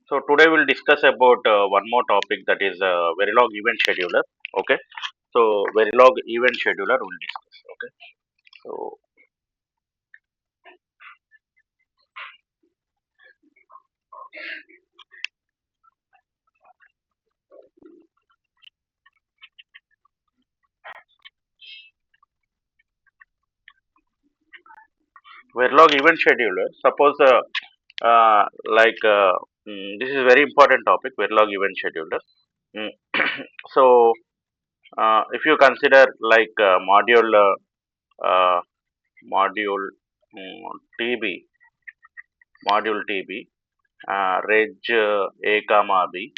So today we'll discuss about one more topic, that is Verilog Event Scheduler. Okay. So Verilog Event Scheduler we'll discuss. Okay. So Verilog Event Scheduler. Suppose like this is a very important topic. Verilog Event Scheduler. Mm. So if you consider like uh, module TB reg a comma b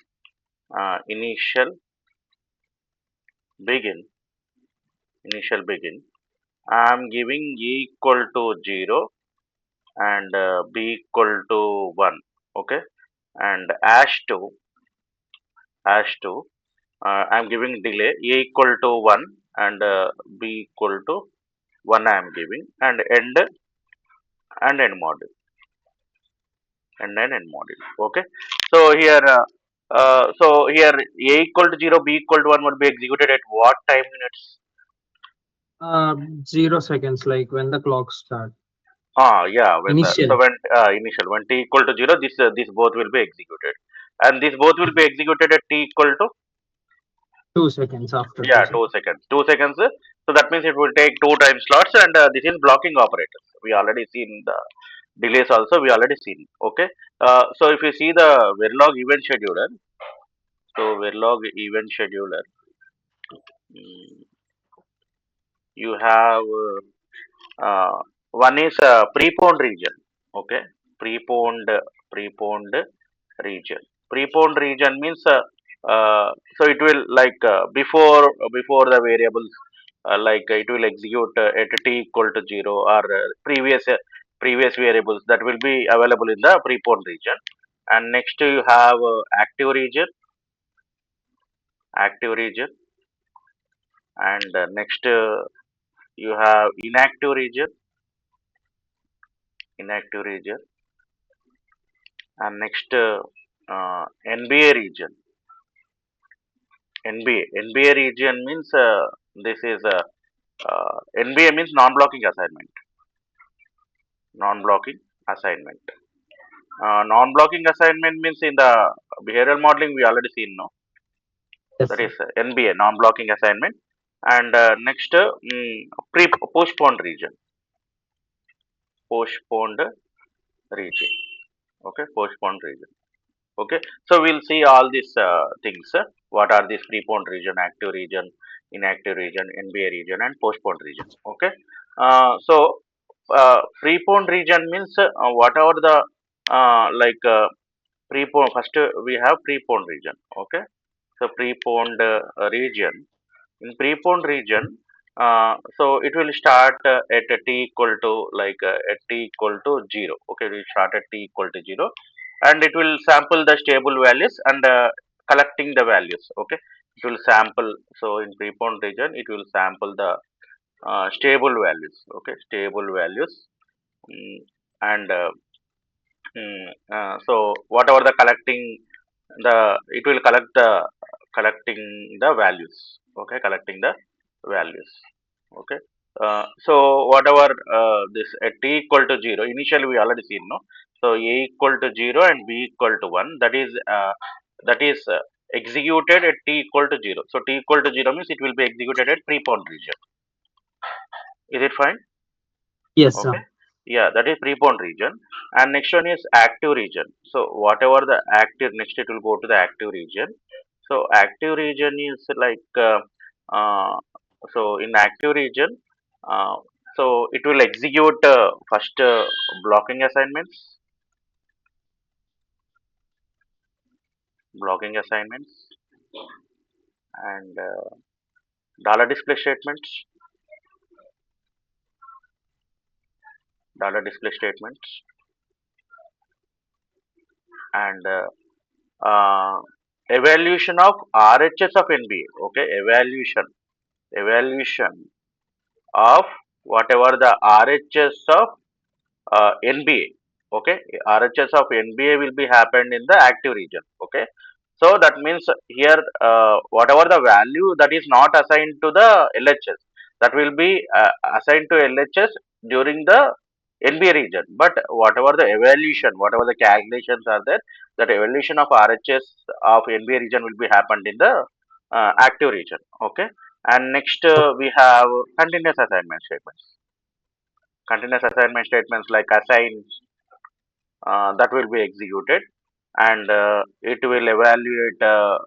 initial begin begin. I am giving e equal to 0 and b equal to 1. Okay. And hash 2 I am giving delay a equal to 1 and b equal to 1 I am giving, and end module, end module. Okay. So here a equal to 0, b equal to 1 would be executed at what time units? 0 seconds, like when the clock start. Yeah, when the so Initial when initial when t equal to 0, this both will be executed, and this both will be executed at t equal to 2 seconds after yeah 2 seconds. 2 seconds. 2 seconds. So that means it will take two time slots, and this is blocking operators. We already seen the delays also. We already seen. Okay. So if you see the Verilog event scheduler, so Verilog event scheduler, mm, you have one is preponed region. Okay. Preponed preponed region. Preponed region means so it will like before the variables like it will execute at t equal to 0, or previous variables that will be available in the preponed region. And next you have active region, and next you have inactive region, and next NBA region. NBA region means this is NBA means non-blocking assignment. Non-blocking assignment. Non-blocking assignment means in the behavioral modeling we already seen, no. Yes, That sir. is NBA, non-blocking assignment. And next postponed region. Postponed region. Okay, postponed region. Okay, so we'll see all these things. What are these preponed region, active region, inactive region, NBA region, and postponed region? Okay, preponed region means whatever the like preponed. First, we have preponed region. Okay, so preponed region. In preponed region, so it will start at a t equal to at t equal to 0. Okay, we start at t equal to 0, and it will sample the stable values and collecting the values. Okay, it will sample. So in preponed region, it will sample the stable values. Okay, stable values. Mm, and so whatever the collecting, the it will collect the collecting the values. Okay, collecting the values. Okay. So whatever this at t equal to 0, initially we already seen, no. So a equal to 0 and b equal to 1, that is executed at t equal to 0. So t equal to 0 means it will be executed at preponed region. Is it fine? Yes, Okay. sir. Yeah, that is preponed region. And next one is active region. So whatever the active, next it will go to the active region. So active region is like uh, so in active region, uh, so it will execute first blocking assignments, and dollar display statements, dollar display statements, and evaluation of RHS of NBA. Okay, evaluation of whatever the RHS of NBA. Okay, RHS of NBA will be happened in the active region. Okay, so that means here whatever the value that is not assigned to the LHS, that will be assigned to LHS during the NBA region. But whatever the evaluation, whatever the calculations are there, that evaluation of RHS of NBA region will be happened in the active region. Okay, and next we have continuous assignment statements. Continuous assignment statements like assign, that will be executed, and it will evaluate the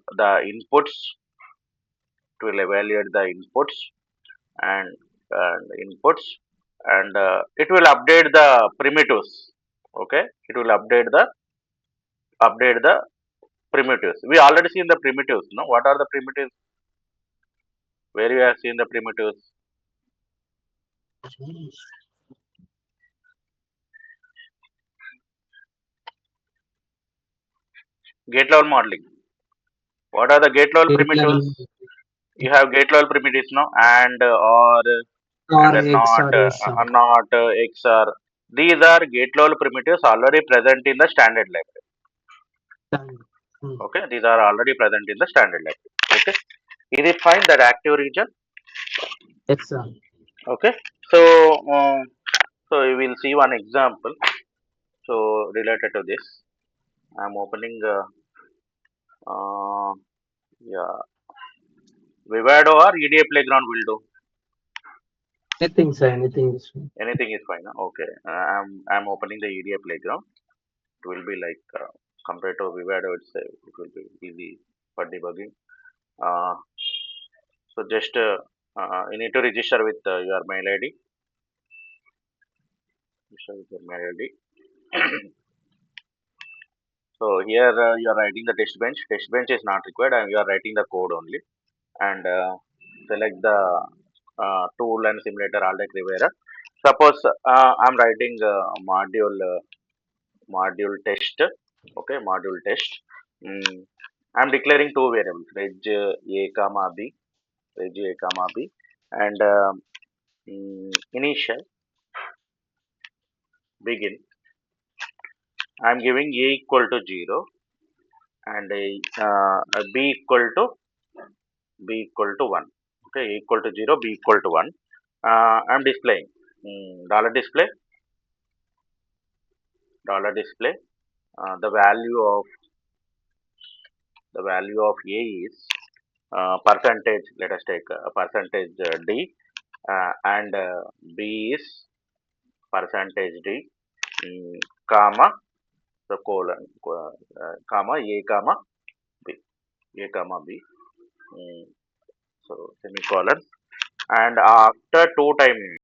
inputs. It will evaluate the inputs and, inputs, and it will update the primitives. Okay, it will update the primitives. We already seen the primitives. No, what are the primitives? Where you have seen the primitives? Gate level modeling. What are the gate level Gate level primitives? You have gate level primitives, no, and or and or X not or S or not XR. These are gate level primitives already present in the standard library. standard. Okay, these are already present in the standard library. Okay, is it fine that active region? Yes, sir. Okay, so so we will see one example. So related to this, I'm opening yeah, Vivado or EDA playground will do. Anything, sir. Anything is fine. Anything is fine. Huh? Okay, I'm opening the EDA playground. It will be like compared to Vivado, it will be easy for debugging. Uh, so just you need to register with your mail ID. Register with your mail ID. So here you are writing the test bench. Test bench is not required, and you are writing the code only. And select the tool and simulator Aldex Rivera. Suppose I'm writing module test. Okay, module test. Mm, I'm declaring two variables, reg a comma b, reg a comma b, and initial begin. I'm giving a equal to 0 and b equal to 1. Okay, a equal to 0, b equal to 1. I'm displaying dollar display, dollar display. The value of a is percentage. Let us take percentage d, and b is percentage d, comma the colon, comma a comma b, a comma b. mm, so semicolon, and after two time